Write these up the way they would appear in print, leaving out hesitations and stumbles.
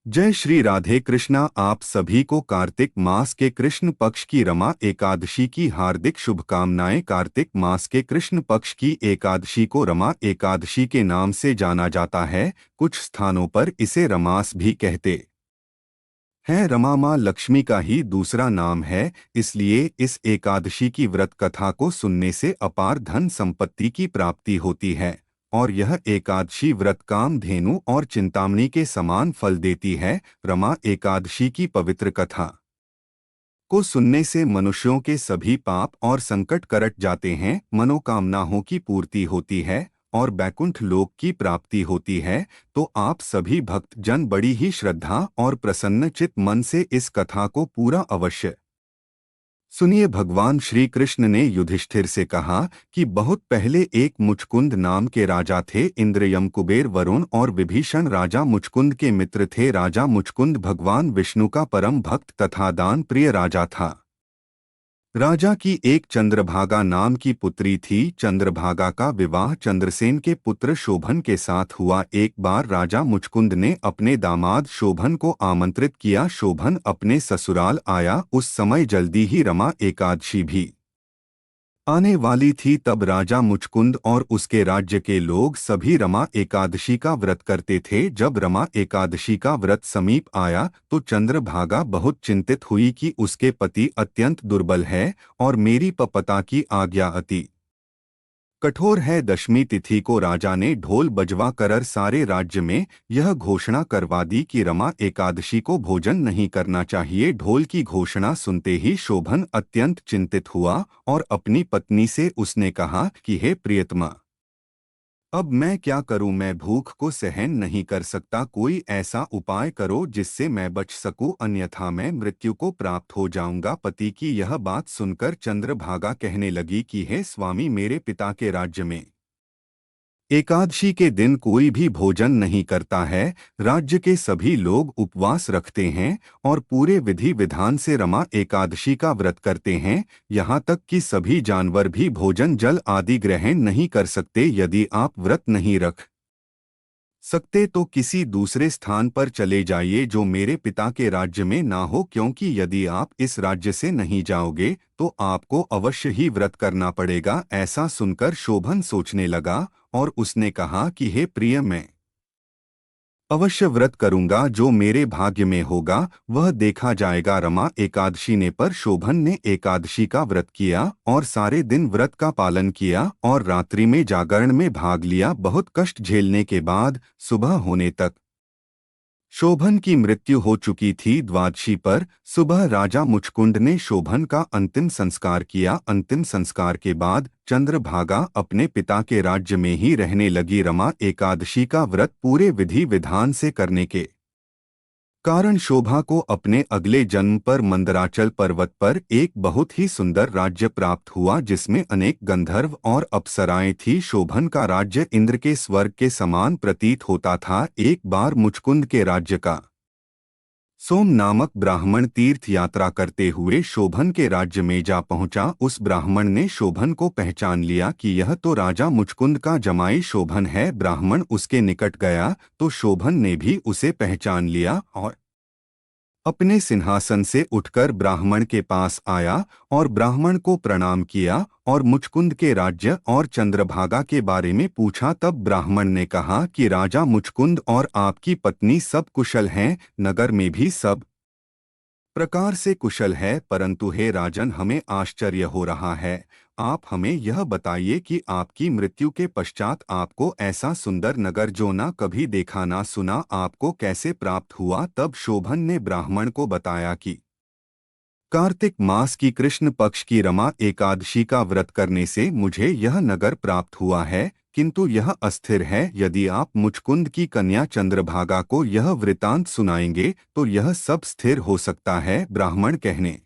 जय श्री राधे कृष्णा। आप सभी को कार्तिक मास के कृष्ण पक्ष की रमा एकादशी की हार्दिक शुभकामनाएं। कार्तिक मास के कृष्ण पक्ष की एकादशी को रमा एकादशी के नाम से जाना जाता है। कुछ स्थानों पर इसे रमास भी कहते हैं। रमा माँ लक्ष्मी का ही दूसरा नाम है, इसलिए इस एकादशी की व्रत कथा को सुनने से अपार धन संपत्ति की प्राप्ति होती है और यह एकादशी व्रत काम धेनु और चिंतामणि के समान फल देती है। रमा एकादशी की पवित्र कथा को सुनने से मनुष्यों के सभी पाप और संकट कट जाते हैं, मनोकामनाओं की पूर्ति होती है और बैकुंठ लोक की प्राप्ति होती है। तो आप सभी भक्त जन बड़ी ही श्रद्धा और प्रसन्न चित्त मन से इस कथा को पूरा अवश्य सुनिए। भगवान श्री कृष्ण ने युधिष्ठिर से कहा कि बहुत पहले एक मुचकुंद नाम के राजा थे। इंद्र, यम, कुबेर, वरुण और विभीषण राजा मुचकुंद के मित्र थे। राजा मुचकुंद भगवान विष्णु का परम भक्त तथा दान प्रिय राजा था। राजा की एक चंद्रभागा नाम की पुत्री थी। चंद्रभागा का विवाह चंद्रसेन के पुत्र शोभन के साथ हुआ। एक बार राजा मुचकुंद ने अपने दामाद शोभन को आमंत्रित किया। शोभन अपने ससुराल आया। उस समय जल्दी ही रमा एकादशी भी आने वाली थी। तब राजा मुचकुंद और उसके राज्य के लोग सभी रमा एकादशी का व्रत करते थे। जब रमा एकादशी का व्रत समीप आया तो चंद्रभागा बहुत चिंतित हुई कि उसके पति अत्यंत दुर्बल है और मेरी पपता की आज्ञा अति कठोर है। दशमी तिथि को राजा ने ढोल बजवा कर सारे राज्य में यह घोषणा करवा दी कि रमा एकादशी को भोजन नहीं करना चाहिए। ढोल की घोषणा सुनते ही शोभन अत्यंत चिंतित हुआ और अपनी पत्नी से उसने कहा कि हे प्रियतमा, अब मैं क्या करूं? मैं भूख को सहन नहीं कर सकता। कोई ऐसा उपाय करो जिससे मैं बच सकूं, अन्यथा मैं मृत्यु को प्राप्त हो जाऊंगा। पति की यह बात सुनकर चंद्रभागा कहने लगी कि हे स्वामी, मेरे पिता के राज्य में एकादशी के दिन कोई भी भोजन नहीं करता है। राज्य के सभी लोग उपवास रखते हैं और पूरे विधि विधान से रमा एकादशी का व्रत करते हैं। यहाँ तक कि सभी जानवर भी भोजन जल आदि ग्रहण नहीं कर सकते। यदि आप व्रत नहीं रख सकते तो किसी दूसरे स्थान पर चले जाइए जो मेरे पिता के राज्य में ना हो, क्योंकि यदि आप इस राज्य से नहीं जाओगे तो आपको अवश्य ही व्रत करना पड़ेगा। ऐसा सुनकर शोभन सोचने लगा और उसने कहा कि हे प्रिय, मैं अवश्य व्रत करूंगा। जो मेरे भाग्य में होगा वह देखा जाएगा। रमा एकादशी ने पर शोभन ने एकादशी का व्रत किया और सारे दिन व्रत का पालन किया और रात्रि में जागरण में भाग लिया। बहुत कष्ट झेलने के बाद सुबह होने तक शोभन की मृत्यु हो चुकी थी। द्वादशी पर सुबह राजा मुचकुंद ने शोभन का अंतिम संस्कार किया। अंतिम संस्कार के बाद चंद्रभागा अपने पिता के राज्य में ही रहने लगी। रमा एकादशी का व्रत पूरे विधि विधान से करने के कारण शोभा को अपने अगले जन्म पर मंदराचल पर्वत पर एक बहुत ही सुंदर राज्य प्राप्त हुआ जिसमें अनेक गंधर्व और अप्सराएं थी। शोभन का राज्य इंद्र के स्वर्ग के समान प्रतीत होता था। एक बार मुचकुंद के राज्य का सोम नामक ब्राह्मण तीर्थ यात्रा करते हुए शोभन के राज्य में जा पहुंचा। उस ब्राह्मण ने शोभन को पहचान लिया कि यह तो राजा मुचकुंद का जमाई शोभन है। ब्राह्मण उसके निकट गया तो शोभन ने भी उसे पहचान लिया और अपने सिंहासन से उठकर ब्राह्मण के पास आया और ब्राह्मण को प्रणाम किया और मुचकुंद के राज्य और चंद्रभागा के बारे में पूछा। तब ब्राह्मण ने कहा कि राजा मुचकुंद और आपकी पत्नी सब कुशल हैं, नगर में भी सब प्रकार से कुशल है। परंतु हे राजन, हमें आश्चर्य हो रहा है। आप हमें यह बताइए कि आपकी मृत्यु के पश्चात आपको ऐसा सुंदर नगर जो ना कभी देखा ना सुना आपको कैसे प्राप्त हुआ? तब शोभन ने ब्राह्मण को बताया कि कार्तिक मास की कृष्ण पक्ष की रमा एकादशी का व्रत करने से मुझे यह नगर प्राप्त हुआ है, किंतु यह अस्थिर है। यदि आप मुचकुंद की कन्या चंद्रभागा को यह वृतांत सुनाएंगे तो यह सब स्थिर हो सकता है। ब्राह्मण कहने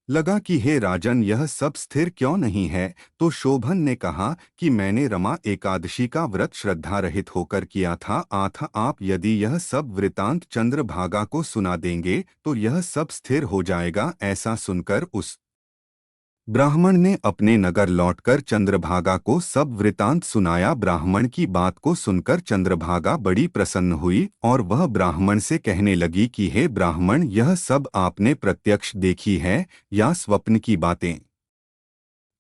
लगा कि हे राजन, यह सब स्थिर क्यों नहीं है? तो शोभन ने कहा कि मैंने रमा एकादशी का व्रत श्रद्धा रहित होकर किया था। आप यदि यह सब वृतांत चंद्रभागा को सुना देंगे तो यह सब स्थिर हो जाएगा। ऐसा सुनकर उस ब्राह्मण ने अपने नगर लौटकर चंद्रभागा को सब वृतांत सुनाया। ब्राह्मण की बात को सुनकर चंद्रभागा बड़ी प्रसन्न हुई और वह ब्राह्मण से कहने लगी कि हे ब्राह्मण, यह सब आपने प्रत्यक्ष देखी है या स्वप्न की बातें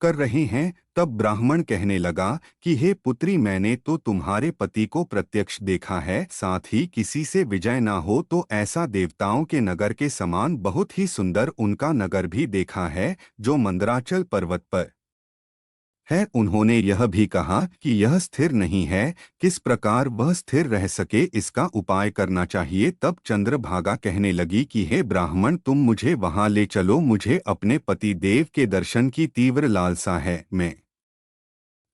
कर रहे हैं। तब ब्राह्मण कहने लगा कि हे पुत्री, मैंने तो तुम्हारे पति को प्रत्यक्ष देखा है, साथ ही किसी से विजय ना हो तो ऐसा देवताओं के नगर के समान बहुत ही सुंदर उनका नगर भी देखा है जो मंदराचल पर्वत पर है। उन्होंने यह भी कहा कि यह स्थिर नहीं है, किस प्रकार वह स्थिर रह सके इसका उपाय करना चाहिए। तब चंद्रभागा कहने लगी कि हे ब्राह्मण, तुम मुझे वहां ले चलो, मुझे अपने पति देव के दर्शन की तीव्र लालसा है। मैं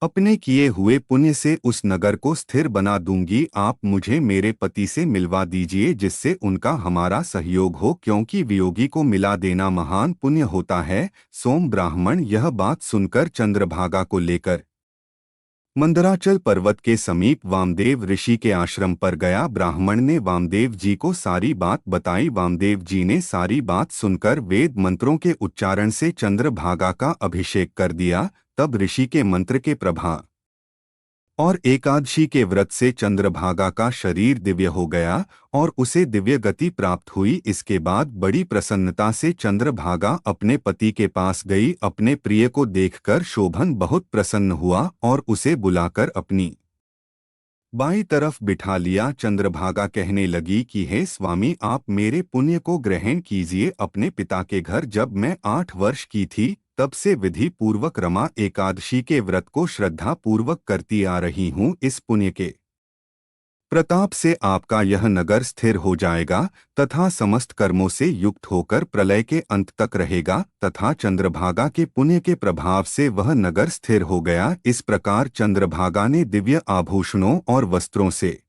अपने किए हुए पुण्य से उस नगर को स्थिर बना दूंगी। आप मुझे मेरे पति से मिलवा दीजिए जिससे उनका हमारा सहयोग हो, क्योंकि वियोगी को मिला देना महान पुण्य होता है। सोम ब्राह्मण यह बात सुनकर चंद्रभागा को लेकर मंदराचल पर्वत के समीप वामदेव ऋषि के आश्रम पर गया। ब्राह्मण ने वामदेव जी को सारी बात बताई। वामदेव जी ने सारी बात सुनकर वेद मंत्रों के उच्चारण से चंद्रभागा का अभिषेक कर दिया। तब ऋषि के मंत्र के प्रभाव और एकादशी के व्रत से चंद्रभागा का शरीर दिव्य हो गया और उसे दिव्य गति प्राप्त हुई। इसके बाद बड़ी प्रसन्नता से चंद्रभागा अपने पति के पास गई। अपने प्रिय को देखकर शोभन बहुत प्रसन्न हुआ और उसे बुलाकर अपनी बाईं तरफ बिठा लिया। चंद्रभागा कहने लगी कि हे स्वामी, आप मेरे पुण्य को ग्रहण कीजिए। अपने पिता के घर जब मैं 8 वर्ष की थी तब से विधि पूर्वक रमा एकादशी के व्रत को श्रद्धा पूर्वक करती आ रही हूँ। इस पुण्य के प्रताप से आपका यह नगर स्थिर हो जाएगा तथा समस्त कर्मों से युक्त होकर प्रलय के अंत तक रहेगा। तथा चंद्रभागा के पुण्य के प्रभाव से वह नगर स्थिर हो गया। इस प्रकार चंद्रभागा ने दिव्य आभूषणों और वस्त्रों से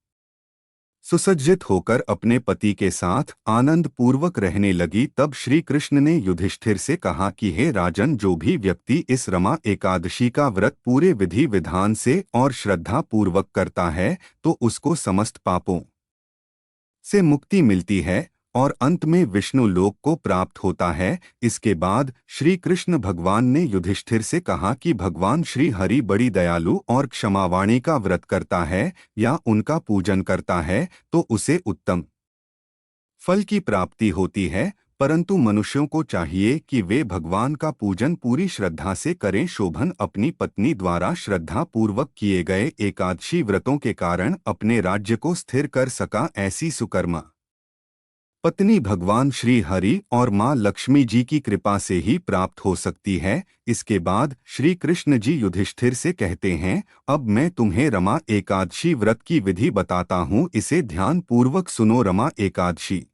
सुसज्जित होकर अपने पति के साथ आनंद पूर्वक रहने लगी। तब श्री कृष्ण ने युधिष्ठिर से कहा कि हे राजन, जो भी व्यक्ति इस रमा एकादशी का व्रत पूरे विधि विधान से और श्रद्धा पूर्वक करता है तो उसको समस्त पापों से मुक्ति मिलती है और अंत में विष्णु लोक को प्राप्त होता है। इसके बाद श्री कृष्ण भगवान ने युधिष्ठिर से कहा कि भगवान श्री हरि बड़ी दयालु और क्षमावाणी का व्रत करता है या उनका पूजन करता है तो उसे उत्तम फल की प्राप्ति होती है, परंतु मनुष्यों को चाहिए कि वे भगवान का पूजन पूरी श्रद्धा से करें। शोभन अपनी पत्नी द्वारा श्रद्धा पूर्वक किए गए एकादशी व्रतों के कारण अपने राज्य को स्थिर कर सका। ऐसी सुकर्मा पत्नी भगवान श्री हरि और मां लक्ष्मी जी की कृपा से ही प्राप्त हो सकती है। इसके बाद श्री कृष्ण जी युधिष्ठिर से कहते हैं, अब मैं तुम्हें रमा एकादशी व्रत की विधि बताता हूँ, इसे ध्यान पूर्वक सुनो। रमा एकादशी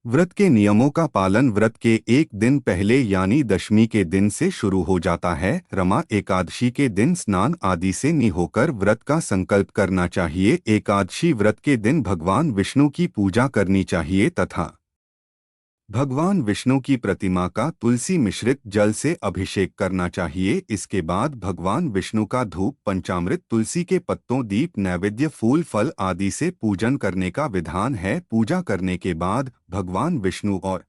व्रत के नियमों का पालन व्रत के एक दिन पहले यानी दशमी के दिन से शुरू हो जाता है। रमा एकादशी के दिन स्नान आदि से नहीं होकर व्रत का संकल्प करना चाहिए। एकादशी व्रत के दिन भगवान विष्णु की पूजा करनी चाहिए तथा भगवान विष्णु की प्रतिमा का तुलसी मिश्रित जल से अभिषेक करना चाहिए। इसके बाद भगवान विष्णु का धूप, पंचामृत, तुलसी के पत्तों, दीप, नैवेद्य, फूल, फल आदि से पूजन करने का विधान है। पूजा करने के बाद भगवान विष्णु और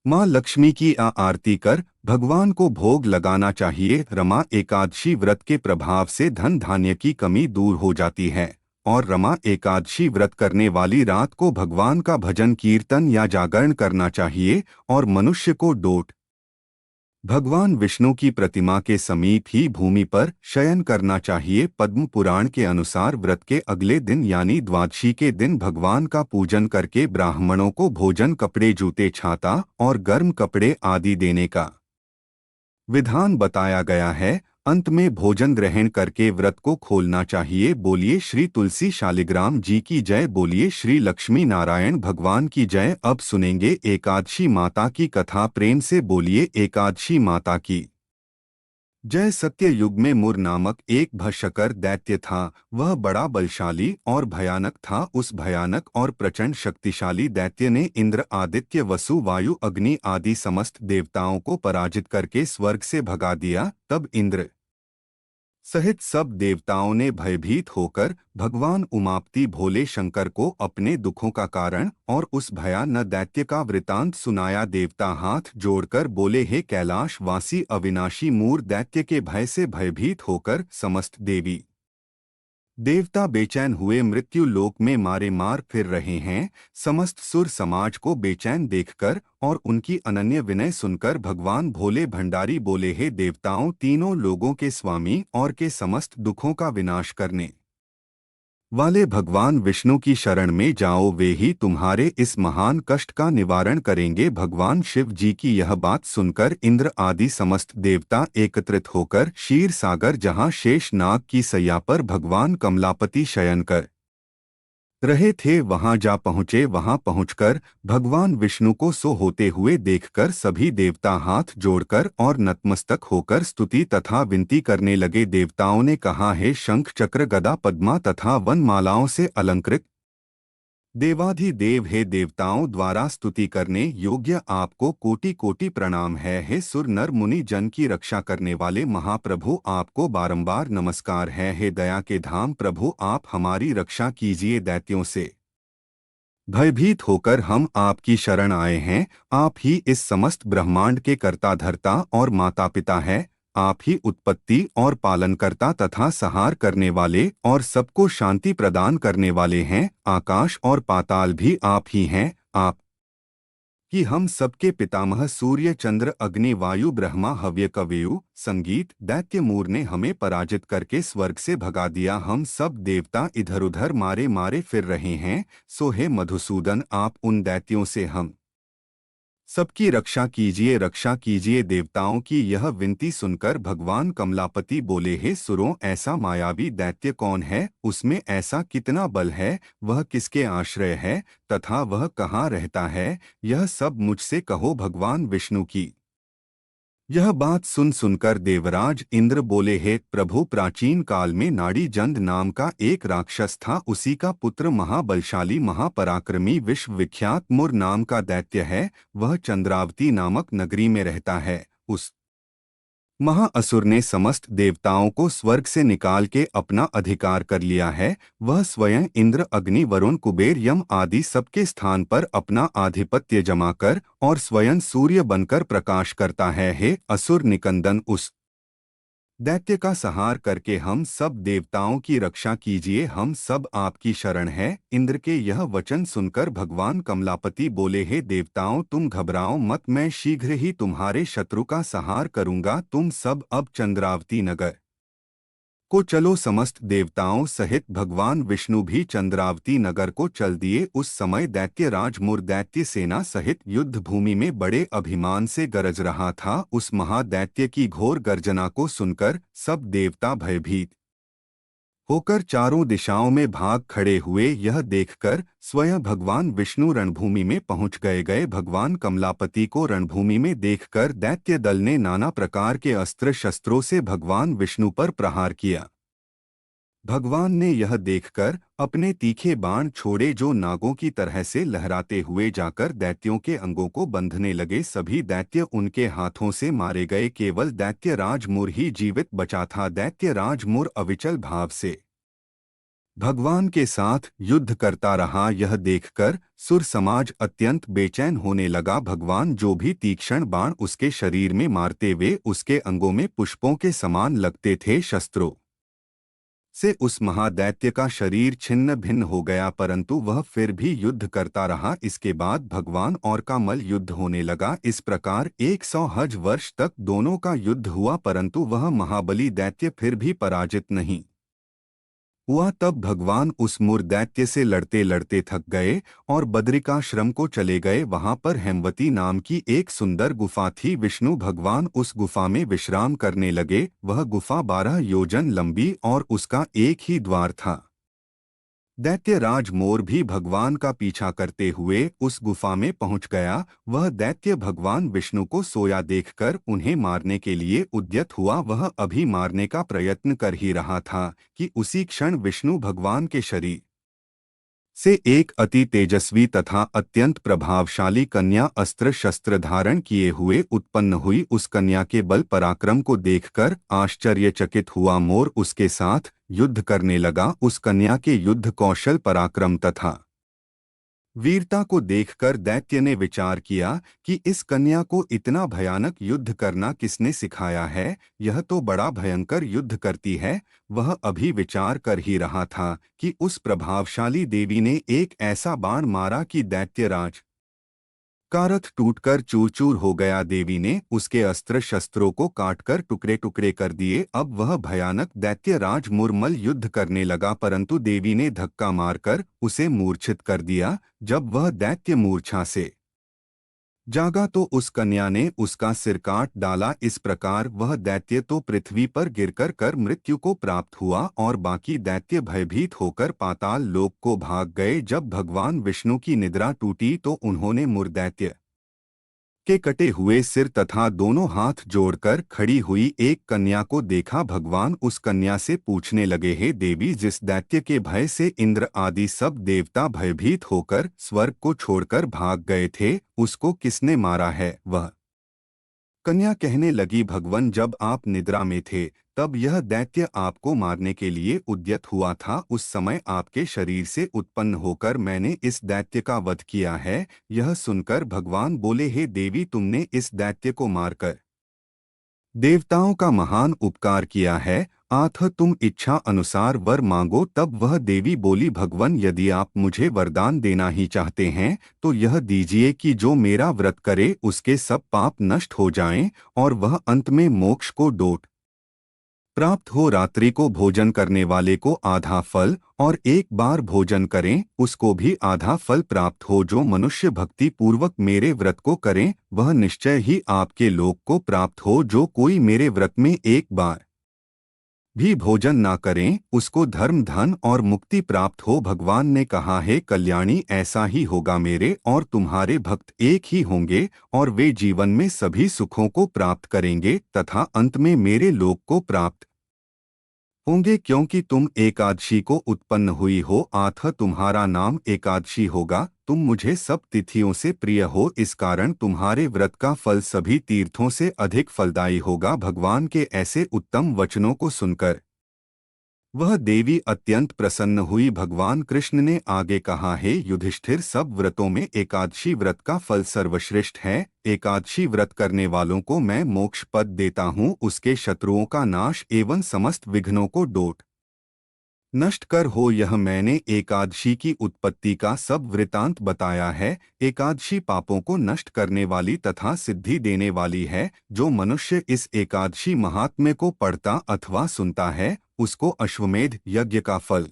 मां लक्ष्मी की आरती कर भगवान को भोग लगाना चाहिए। रमा एकादशी व्रत के प्रभाव से धन धान्य की कमी दूर हो जाती है और रमा एकादशी व्रत करने वाली रात को भगवान का भजन कीर्तन या जागरण करना चाहिए और मनुष्य को डोट भगवान विष्णु की प्रतिमा के समीप ही भूमि पर शयन करना चाहिए। पद्म पुराण के अनुसार व्रत के अगले दिन यानी द्वादशी के दिन भगवान का पूजन करके ब्राह्मणों को भोजन, कपड़े, जूते, छाता और गर्म कपड़े आदि देने का विधान बताया गया है। अंत में भोजन ग्रहण करके व्रत को खोलना चाहिए। बोलिए श्री तुलसी शालिग्राम जी की जय, बोलिए श्री लक्ष्मी नारायण भगवान की जय। अब सुनेंगे एकादशी माता की कथा। प्रेम से बोलिए एकादशी माता की जय। सत्य युग में मुर नामक एक भशकर दैत्य था। वह बड़ा बलशाली और भयानक था। उस भयानक और प्रचंड शक्तिशाली दैत्य ने इंद्र, आदित्य, वसु, वायु, अग्नि आदि समस्त देवताओं को पराजित करके स्वर्ग से भगा दिया। तब इंद्र सहित सब देवताओं ने भयभीत होकर भगवान उमापति भोले शंकर को अपने दुखों का कारण और उस भयानक दैत्य का वृतांत सुनाया। देवता हाथ जोड़कर बोले, हे कैलाश वासी अविनाशी मूर दैत्य के भय से भयभीत होकर समस्त देवी देवता बेचैन हुए मृत्यु लोक में मारे मार फिर रहे हैं। समस्त सुर समाज को बेचैन देखकर और उनकी अनन्य विनय सुनकर भगवान भोले भंडारी बोले, हे देवताओं तीनों लोगों के स्वामी और के समस्त दुखों का विनाश करने वाले भगवान विष्णु की शरण में जाओ, वे ही तुम्हारे इस महान कष्ट का निवारण करेंगे। भगवान शिव जी की यह बात सुनकर इंद्र आदि समस्त देवता एकत्रित होकर क्षीर सागर जहाँ शेष नाग की सैया पर भगवान कमलापति शयन कर रहे थे वहां जा पहुंचे। वहां पहुंचकर भगवान विष्णु को सो होते हुए देखकर सभी देवता हाथ जोड़कर और नतमस्तक होकर स्तुति तथा विनती करने लगे। देवताओं ने कहा, हे शंख चक्र गदा पद्मा तथा वन मालाओं से अलंकृत देवाधिदेव, हे देवताओं द्वारा स्तुति करने योग्य आपको कोटि कोटि प्रणाम है। हे सुर नर मुनि जन की रक्षा करने वाले महाप्रभु, आपको बारंबार नमस्कार है। हे दया के धाम प्रभु, आप हमारी रक्षा कीजिए। दैत्यों से भयभीत होकर हम आपकी शरण आए हैं। आप ही इस समस्त ब्रह्मांड के कर्ता धर्ता और माता पिता है। आप ही उत्पत्ति और पालनकर्ता तथा संहार करने वाले और सबको शांति प्रदान करने वाले हैं। आकाश और पाताल भी आप ही हैं। आप कि हम सबके पितामह सूर्य चंद्र अग्नि वायु ब्रह्मा हव्य कवेयु संगीत दैत्य मूर ने हमें पराजित करके स्वर्ग से भगा दिया। हम सब देवता इधर उधर मारे मारे फिर रहे हैं। सो हे मधुसूदन, आप उन दैत्यों से हम सबकी रक्षा कीजिए। देवताओं की यह विनती सुनकर भगवान कमलापति बोले, हे सुरों, ऐसा मायावी दैत्य कौन है? उसमें ऐसा कितना बल है? वह किसके आश्रय है तथा वह कहाँ रहता है? यह सब मुझसे कहो। भगवान विष्णु की यह बात सुनकर देवराज इंद्र बोले, हे प्रभु, प्राचीन काल में नाड़ी जंद नाम का एक राक्षस था। उसी का पुत्र महाबलशाली महापराक्रमी विश्वविख्यात मुर नाम का दैत्य है। वह चंद्रावती नामक नगरी में रहता है। उस महाअसुर ने समस्त देवताओं को स्वर्ग से निकाल के अपना अधिकार कर लिया है। वह स्वयं इंद्र अग्नि वरुण कुबेर यम आदि सबके स्थान पर अपना आधिपत्य जमाकर और स्वयं सूर्य बनकर प्रकाश करता है। हे असुर निकंदन, उस दैत्य का संहार करके हम सब देवताओं की रक्षा कीजिए। हम सब आपकी शरण है। इंद्र के यह वचन सुनकर भगवान कमलापति बोले, हे देवताओं, तुम घबराओ मत, मैं शीघ्र ही तुम्हारे शत्रु का संहार करूंगा। तुम सब अब चंद्रावती नगर को चलो। समस्त देवताओं सहित भगवान विष्णु भी चंद्रावती नगर को चल दिए। उस समय दैत्य राज मुर दैत्य सेना सहित युद्ध भूमि में बड़े अभिमान से गरज रहा था। उस महादैत्य की घोर गर्जना को सुनकर सब देवता भयभीत होकर चारों दिशाओं में भाग खड़े हुए। यह देखकर स्वयं भगवान विष्णु रणभूमि में पहुंच गए। भगवान कमलापति को रणभूमि में देखकर दैत्य दल ने नाना प्रकार के अस्त्र शस्त्रों से भगवान विष्णु पर प्रहार किया। भगवान ने यह देखकर अपने तीखे बाण छोड़े, जो नागों की तरह से लहराते हुए जाकर दैत्यों के अंगों को बंधने लगे। सभी दैत्य उनके हाथों से मारे गए। केवल दैत्य राज मुर ही जीवित बचा था। दैत्य राज मुर अविचल भाव से भगवान के साथ युद्ध करता रहा। यह देखकर सुर समाज अत्यंत बेचैन होने लगा। भगवान जो भी तीक्ष्ण बाण उसके शरीर में मारते वे उसके अंगों में पुष्पों के समान लगते थे। शस्त्रों से उस महादैत्य का शरीर छिन्न भिन्न हो गया, परंतु वह फिर भी युद्ध करता रहा। इसके बाद भगवान और का मल युद्ध होने लगा। इस प्रकार 100 हज वर्ष तक दोनों का युद्ध हुआ, परंतु वह महाबली दैत्य फिर भी पराजित नहीं हुआ। तब भगवान उस मुर दैत्य से लड़ते लड़ते थक गए और बद्रिकाश्रम को चले गए। वहां पर हेमवती नाम की एक सुंदर गुफा थी। विष्णु भगवान उस गुफा में विश्राम करने लगे। वह गुफा 12 योजन लंबी और उसका एक ही द्वार था। दैत्य राज मोर भी भगवान का पीछा करते हुए उस गुफा में पहुंच गया। वह दैत्य भगवान विष्णु को सोया देखकर उन्हें मारने के लिए उद्यत हुआ। वह अभी मारने का प्रयत्न कर ही रहा था कि उसी क्षण विष्णु भगवान के शरीर से एक अति तेजस्वी तथा अत्यंत प्रभावशाली कन्या अस्त्र शस्त्र धारण किए हुए उत्पन्न हुई। उस कन्या के बल पराक्रम को देखकर आश्चर्यचकित हुआ मोर उसके साथ युद्ध करने लगा। उस कन्या के युद्ध कौशल पराक्रम तथा वीरता को देखकर दैत्य ने विचार किया कि इस कन्या को इतना भयानक युद्ध करना किसने सिखाया है, यह तो बड़ा भयंकर युद्ध करती है। वह अभी विचार कर ही रहा था कि उस प्रभावशाली देवी ने एक ऐसा बाण मारा कि दैत्यराज का रथ टूटकर चूर चूर हो गया। देवी ने उसके अस्त्र शस्त्रों को काटकर टुकड़े टुकड़े कर दिए। अब वह भयानक दैत्यराज मुरमल युद्ध करने लगा, परंतु देवी ने धक्का मारकर उसे मूर्छित कर दिया। जब वह दैत्य मूर्छा से जागा तो उस कन्या ने उसका सिर काट डाला। इस प्रकार वह दैत्य तो पृथ्वी पर गिरकर कर मृत्यु को प्राप्त हुआ और बाकी दैत्य भयभीत होकर पाताल लोक को भाग गए। जब भगवान विष्णु की निद्रा टूटी तो उन्होंने मुरदैत्य के कटे हुए सिर तथा दोनों हाथ जोड़कर खड़ी हुई एक कन्या को देखा। भगवान उस कन्या से पूछने लगे, हे देवी, जिस दैत्य के भय से इंद्र आदि सब देवता भयभीत होकर स्वर्ग को छोड़कर भाग गए थे, उसको किसने मारा है? वह कन्या कहने लगी, भगवन, जब आप निद्रा में थे तब यह दैत्य आपको मारने के लिए उद्यत हुआ था। उस समय आपके शरीर से उत्पन्न होकर मैंने इस दैत्य का वध किया है। यह सुनकर भगवान बोले, हे देवी, तुमने इस दैत्य को मारकर देवताओं का महान उपकार किया है। आथ तुम इच्छा अनुसार वर मांगो। तब वह देवी बोली, भगवन, यदि आप मुझे वरदान देना ही चाहते हैं तो यह दीजिए कि जो मेरा व्रत करे उसके सब पाप नष्ट हो जाएं और वह अंत में मोक्ष को डोट प्राप्त हो। रात्रि को भोजन करने वाले को आधा फल और एक बार भोजन करें उसको भी आधा फल प्राप्त हो। जो मनुष्य भक्ति पूर्वक मेरे व्रत को करें वह निश्चय ही आपके लोक को प्राप्त हो। जो कोई मेरे व्रत में एक बार भी भोजन ना करें उसको धर्म, धन और मुक्ति प्राप्त हो। भगवान ने कहा, है कल्याणी, ऐसा ही होगा। मेरे और तुम्हारे भक्त एक ही होंगे और वे जीवन में सभी सुखों को प्राप्त करेंगे तथा अंत में मेरे लोक को प्राप्त होंगे, क्योंकि तुम एकादशी को उत्पन्न हुई हो। आथ तुम्हारा नाम एकादशी होगा। तुम मुझे सब तिथियों से प्रिय हो, इस कारण तुम्हारे व्रत का फल सभी तीर्थों से अधिक फलदायी होगा। भगवान के ऐसे उत्तम वचनों को सुनकर वह देवी अत्यंत प्रसन्न हुई। भगवान कृष्ण ने आगे कहा, हे युधिष्ठिर, सब व्रतों में एकादशी व्रत का फल सर्वश्रेष्ठ है। एकादशी व्रत करने वालों को मैं मोक्ष पद देता हूँ। उसके शत्रुओं का नाश एवं समस्त विघ्नों को डोट नष्ट कर हो। यह मैंने एकादशी की उत्पत्ति का सब वृतांत बताया है। एकादशी पापों को नष्ट करने वाली तथा सिद्धि देने वाली है। जो मनुष्य इस एकादशी महात्म्य को पढ़ता अथवा सुनता है उसको अश्वमेध यज्ञ का फल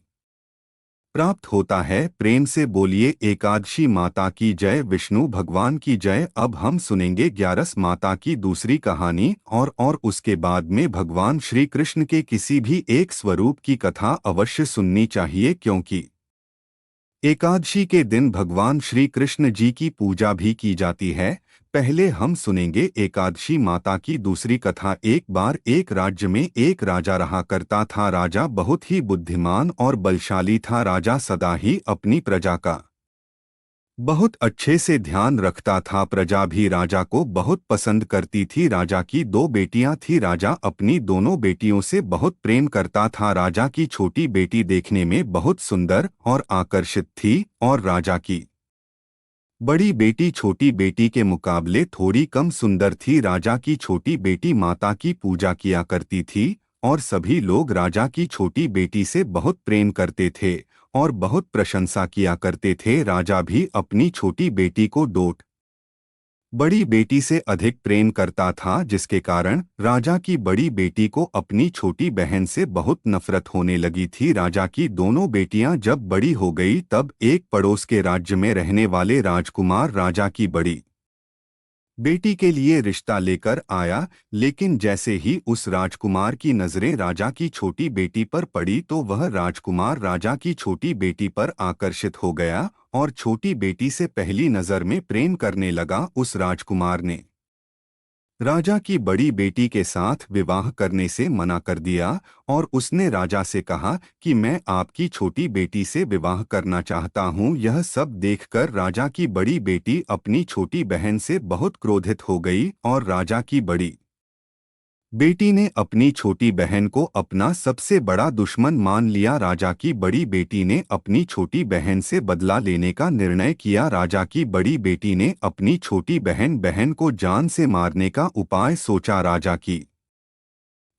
प्राप्त होता है। प्रेम से बोलिए, एकादशी माता की जय, विष्णु भगवान की जय। अब हम सुनेंगे 11 माता की दूसरी कहानी और उसके बाद में भगवान श्री कृष्ण के किसी भी एक स्वरूप की कथा अवश्य सुननी चाहिए, क्योंकि एकादशी के दिन भगवान श्री कृष्ण जी की पूजा भी की जाती है। पहले हम सुनेंगे एकादशी माता की दूसरी कथा। एक बार एक राज्य में एक राजा रहा करता था। राजा बहुत ही बुद्धिमान और बलशाली था। राजा सदा ही अपनी प्रजा का बहुत अच्छे से ध्यान रखता था। प्रजा भी राजा को बहुत पसंद करती थी। राजा की 2 बेटियां थीं। राजा अपनी दोनों बेटियों से बहुत प्रेम करता था। राजा की छोटी बेटी देखने में बहुत सुंदर और आकर्षित थी और राजा की बड़ी बेटी छोटी बेटी के मुकाबले थोड़ी कम सुंदर थी। राजा की छोटी बेटी माता की पूजा किया करती थी और सभी लोग राजा की छोटी बेटी से बहुत प्रेम करते थे और बहुत प्रशंसा किया करते थे। राजा भी अपनी छोटी बेटी को डोट बड़ी बेटी से अधिक प्रेम करता था, जिसके कारण राजा की बड़ी बेटी को अपनी छोटी बहन से बहुत नफरत होने लगी थी। राजा की दोनों बेटियां जब बड़ी हो गई तब एक पड़ोस के राज्य में रहने वाले राजकुमार राजा की बड़ी बेटी के लिए रिश्ता लेकर आया। लेकिन जैसे ही उस राजकुमार की नजरें राजा की छोटी बेटी पर पड़ी तो वह राजकुमार राजा की छोटी बेटी पर आकर्षित हो गया और छोटी बेटी से पहली नजर में प्रेम करने लगा। उस राजकुमार ने राजा की बड़ी बेटी के साथ विवाह करने से मना कर दिया और उसने राजा से कहा कि मैं आपकी छोटी बेटी से विवाह करना चाहता हूँ। यह सब देखकर राजा की बड़ी बेटी अपनी छोटी बहन से बहुत क्रोधित हो गई और राजा की बड़ी बेटी ने अपनी छोटी बहन को अपना सबसे बड़ा दुश्मन मान लिया। राजा की बड़ी बेटी ने अपनी छोटी बहन से बदला लेने का निर्णय किया। राजा की बड़ी बेटी ने अपनी छोटी बहन को जान से मारने का उपाय सोचा। राजा की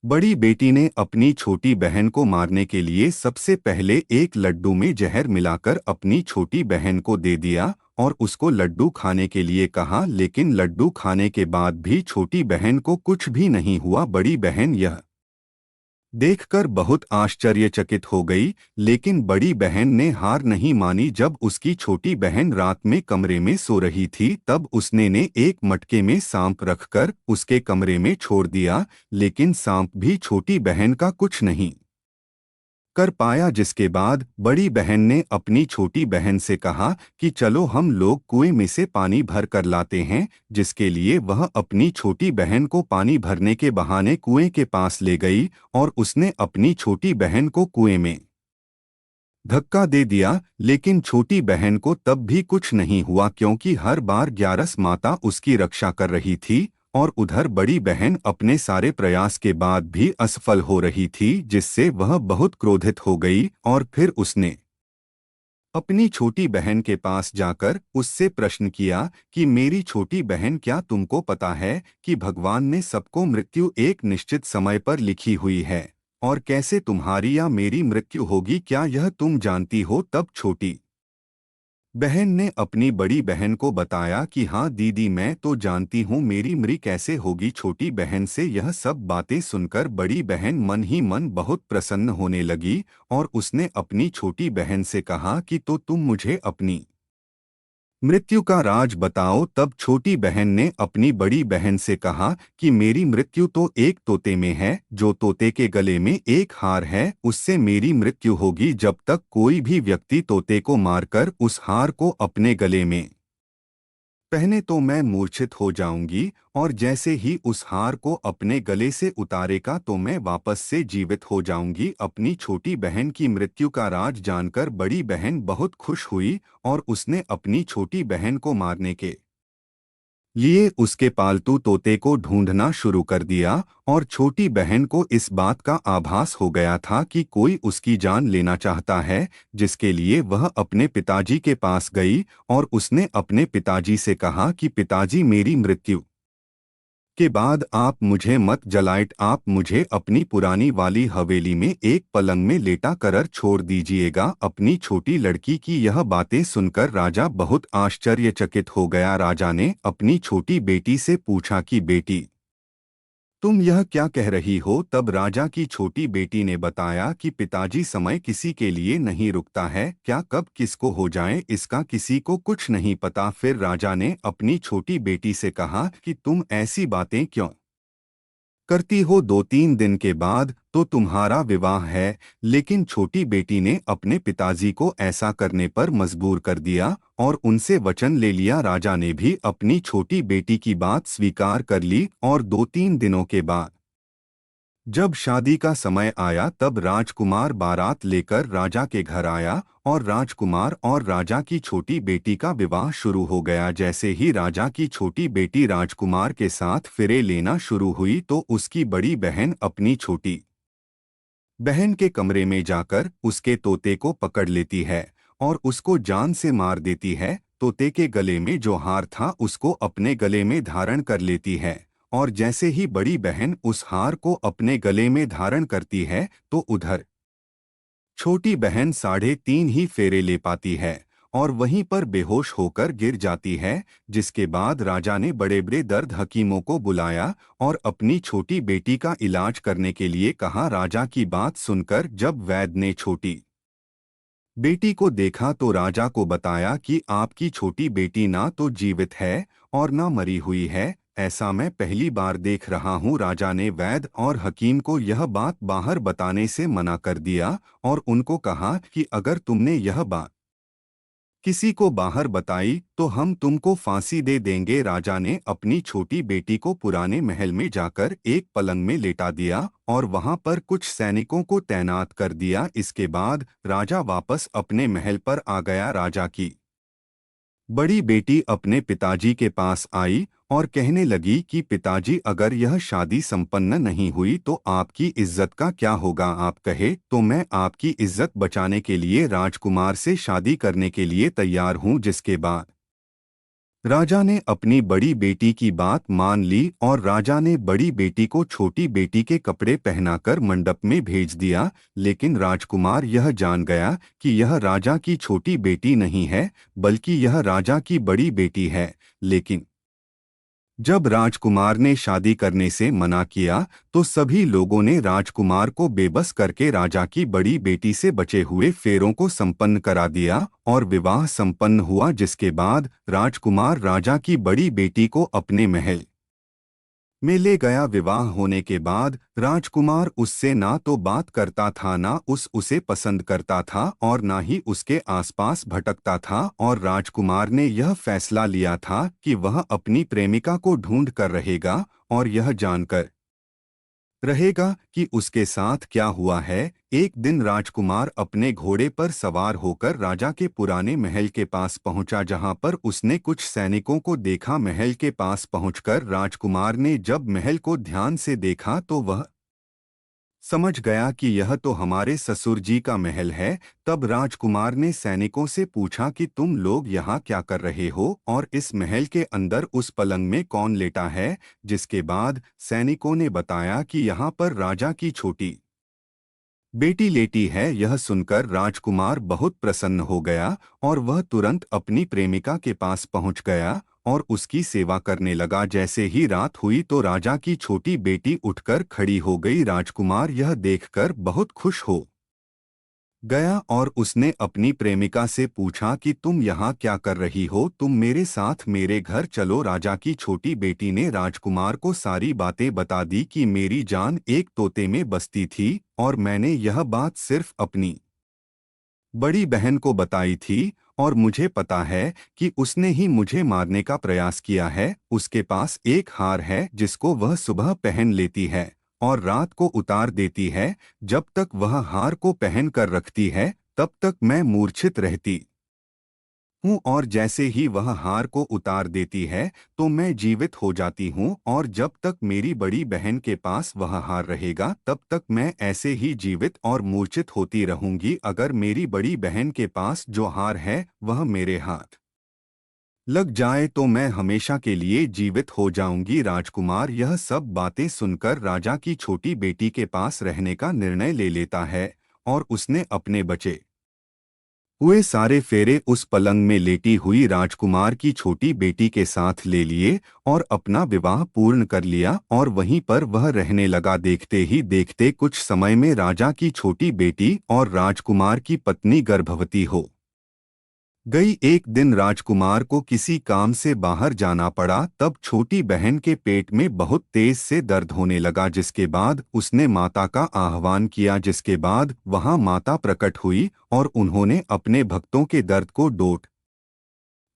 बड़ी बेटी ने अपनी छोटी बहन को मारने के लिए सबसे पहले एक लड्डू में जहर मिलाकर अपनी छोटी बहन को दे दिया और उसको लड्डू खाने के लिए कहा, लेकिन लड्डू खाने के बाद भी छोटी बहन को कुछ भी नहीं हुआ। बड़ी बहन यह देखकर बहुत आश्चर्यचकित हो गई, लेकिन बड़ी बहन ने हार नहीं मानी। जब उसकी छोटी बहन रात में कमरे में सो रही थी, तब उसने एक मटके में सांप रखकर उसके कमरे में छोड़ दिया, लेकिन सांप भी छोटी बहन का कुछ नहीं कर पाया। जिसके बाद बड़ी बहन ने अपनी छोटी बहन से कहा कि चलो हम लोग कुएं में से पानी भर कर लाते हैं, जिसके लिए वह अपनी छोटी बहन को पानी भरने के बहाने कुएं के पास ले गई और उसने अपनी छोटी बहन को कुएं में धक्का दे दिया। लेकिन छोटी बहन को तब भी कुछ नहीं हुआ, क्योंकि हर बार ग्यारस माता उसकी रक्षा कर रही थी और उधर बड़ी बहन अपने सारे प्रयास के बाद भी असफल हो रही थी, जिससे वह बहुत क्रोधित हो गई और फिर उसने अपनी छोटी बहन के पास जाकर उससे प्रश्न किया कि मेरी छोटी बहन, क्या तुमको पता है कि भगवान ने सबको मृत्यु एक निश्चित समय पर लिखी हुई है और कैसे तुम्हारी या मेरी मृत्यु होगी, क्या यह तुम जानती हो? तब छोटी बहन ने अपनी बड़ी बहन को बताया कि हाँ दीदी, मैं तो जानती हूँ मेरी मृत्यु कैसे होगी। छोटी बहन से यह सब बातें सुनकर बड़ी बहन मन ही मन बहुत प्रसन्न होने लगी और उसने अपनी छोटी बहन से कहा कि तो तुम मुझे अपनी मृत्यु का राज बताओ। तब छोटी बहन ने अपनी बड़ी बहन से कहा कि मेरी मृत्यु तो एक तोते में है, जो तोते के गले में एक हार है, उससे मेरी मृत्यु होगी। जब तक कोई भी व्यक्ति तोते को मारकर उस हार को अपने गले में पहने तो मैं मूर्छित हो जाऊंगी, और जैसे ही उस हार को अपने गले से उतारेगा तो मैं वापस से जीवित हो जाऊंगी। अपनी छोटी बहन की मृत्यु का राज जानकर बड़ी बहन बहुत खुश हुई और उसने अपनी छोटी बहन को मारने के लिए उसके पालतू तोते को ढूंढना शुरू कर दिया और छोटी बहन को इस बात का आभास हो गया था कि कोई उसकी जान लेना चाहता है, जिसके लिए वह अपने पिताजी के पास गई और उसने अपने पिताजी से कहा कि पिताजी, मेरी मृत्यु के बाद आप मुझे मत जलाएं, आप मुझे अपनी पुरानी वाली हवेली में एक पलंग में लेटा कर छोड़ दीजिएगा। अपनी छोटी लड़की की यह बातें सुनकर राजा बहुत आश्चर्यचकित हो गया। राजा ने अपनी छोटी बेटी से पूछा कि बेटी, तुम यह क्या कह रही हो? तब राजा की छोटी बेटी ने बताया कि पिताजी, समय किसी के लिए नहीं रुकता है, क्या कब किसको हो जाए इसका किसी को कुछ नहीं पता। फिर राजा ने अपनी छोटी बेटी से कहा कि तुम ऐसी बातें क्यों करती हो? 2-3 दिन के बाद तो तुम्हारा विवाह है। लेकिन छोटी बेटी ने अपने पिताजी को ऐसा करने पर मजबूर कर दिया और उनसे वचन ले लिया। राजा ने भी अपनी छोटी बेटी की बात स्वीकार कर ली और 2-3 दिनों के बाद जब शादी का समय आया, तब राजकुमार बारात लेकर राजा के घर आया और राजकुमार और राजा की छोटी बेटी का विवाह शुरू हो गया। जैसे ही राजा की छोटी बेटी राजकुमार के साथ फेरे लेना शुरू हुई, तो उसकी बड़ी बहन अपनी छोटी बहन के कमरे में जाकर उसके तोते को पकड़ लेती है और उसको जान से मार देती है। तोते के गले में जो हार था उसको अपने गले में धारण कर लेती है और जैसे ही बड़ी बहन उस हार को अपने गले में धारण करती है, तो उधर छोटी बहन 3.5 ही फेरे ले पाती है और वहीं पर बेहोश होकर गिर जाती है। जिसके बाद राजा ने बड़े बड़े दर्द हकीमों को बुलाया और अपनी छोटी बेटी का इलाज करने के लिए कहा। राजा की बात सुनकर जब वैद्य ने छोटी बेटी को देखा तो राजा को बताया कि आपकी छोटी बेटी ना तो जीवित है और ना मरी हुई है, ऐसा मैं पहली बार देख रहा हूँ। राजा ने वैद्य और हकीम को यह बात बाहर बताने से मना कर दिया और उनको कहा कि अगर तुमने यह बात किसी को बाहर बताई तो हम तुमको फांसी दे देंगे। राजा ने अपनी छोटी बेटी को पुराने महल में जाकर एक पलंग में लेटा दिया और वहां पर कुछ सैनिकों को तैनात कर दिया। इसके बाद राजा वापस अपने महल पर आ गया। राजा की बड़ी बेटी अपने पिताजी के पास आई और कहने लगी कि पिताजी, अगर यह शादी संपन्न नहीं हुई तो आपकी इज्जत का क्या होगा? आप कहे तो मैं आपकी इज्जत बचाने के लिए राजकुमार से शादी करने के लिए तैयार हूं। जिसके बाद राजा ने अपनी बड़ी बेटी की बात मान ली और राजा ने बड़ी बेटी को छोटी बेटी के कपड़े पहनाकर मंडप में भेज दिया। लेकिन राजकुमार यह जान गया कि यह राजा की छोटी बेटी नहीं है, बल्कि यह राजा की बड़ी बेटी है। लेकिन जब राजकुमार ने शादी करने से मना किया तो सभी लोगों ने राजकुमार को बेबस करके राजा की बड़ी बेटी से बचे हुए फेरों को संपन्न करा दिया और विवाह संपन्न हुआ। जिसके बाद राजकुमार राजा की बड़ी बेटी को अपने महल में ले गया। विवाह होने के बाद राजकुमार उससे ना तो बात करता था, ना उसे पसंद करता था और ना ही उसके आसपास भटकता था। और राजकुमार ने यह फैसला लिया था कि वह अपनी प्रेमिका को ढूंढ कर रहेगा और यह जानकर रहेगा कि उसके साथ क्या हुआ है। एक दिन राजकुमार अपने घोड़े पर सवार होकर राजा के पुराने महल के पास पहुंचा, जहां पर उसने कुछ सैनिकों को देखा। महल के पास पहुंचकर राजकुमार ने जब महल को ध्यान से देखा तो वह समझ गया कि यह तो हमारे ससुर जी का महल है। तब राजकुमार ने सैनिकों से पूछा कि तुम लोग यहाँ क्या कर रहे हो और इस महल के अंदर उस पलंग में कौन लेटा है? जिसके बाद सैनिकों ने बताया कि यहाँ पर राजा की छोटी बेटी लेटी है। यह सुनकर राजकुमार बहुत प्रसन्न हो गया और वह तुरंत अपनी प्रेमिका के पास पहुंच गया और उसकी सेवा करने लगा। जैसे ही रात हुई तो राजा की छोटी बेटी उठकर खड़ी हो गई। राजकुमार यह देखकर बहुत खुश हो गया और उसने अपनी प्रेमिका से पूछा कि तुम यहाँ क्या कर रही हो? तुम मेरे साथ मेरे घर चलो। राजा की छोटी बेटी ने राजकुमार को सारी बातें बता दी कि मेरी जान एक तोते में बसती थी और मैंने यह बात सिर्फ अपनी बड़ी बहन को बताई थी और मुझे पता है कि उसने ही मुझे मारने का प्रयास किया है। उसके पास एक हार है जिसको वह सुबह पहन लेती है और रात को उतार देती है। जब तक वह हार को पहन कर रखती है तब तक मैं मूर्छित रहती हूँ और जैसे ही वह हार को उतार देती है तो मैं जीवित हो जाती हूँ। और जब तक मेरी बड़ी बहन के पास वह हार रहेगा तब तक मैं ऐसे ही जीवित और मूर्छित होती रहूंगी। अगर मेरी बड़ी बहन के पास जो हार है वह मेरे हाथ लग जाए तो मैं हमेशा के लिए जीवित हो जाऊंगी। राजकुमार यह सब बातें सुनकर राजा की छोटी बेटी के पास रहने का निर्णय ले लेता है और उसने अपने बचे हुए सारे फेरे उस पलंग में लेटी हुई राजकुमार की छोटी बेटी के साथ ले लिए और अपना विवाह पूर्ण कर लिया और वहीं पर वह रहने लगा। देखते ही देखते कुछ समय में राजा की छोटी बेटी और राजकुमार की पत्नी गर्भवती हो गई। एक दिन राजकुमार को किसी काम से बाहर जाना पड़ा। तब छोटी बहन के पेट में बहुत तेज से दर्द होने लगा। जिसके बाद उसने माता का आह्वान किया। जिसके बाद वहां माता प्रकट हुई और उन्होंने अपने भक्तों के दर्द को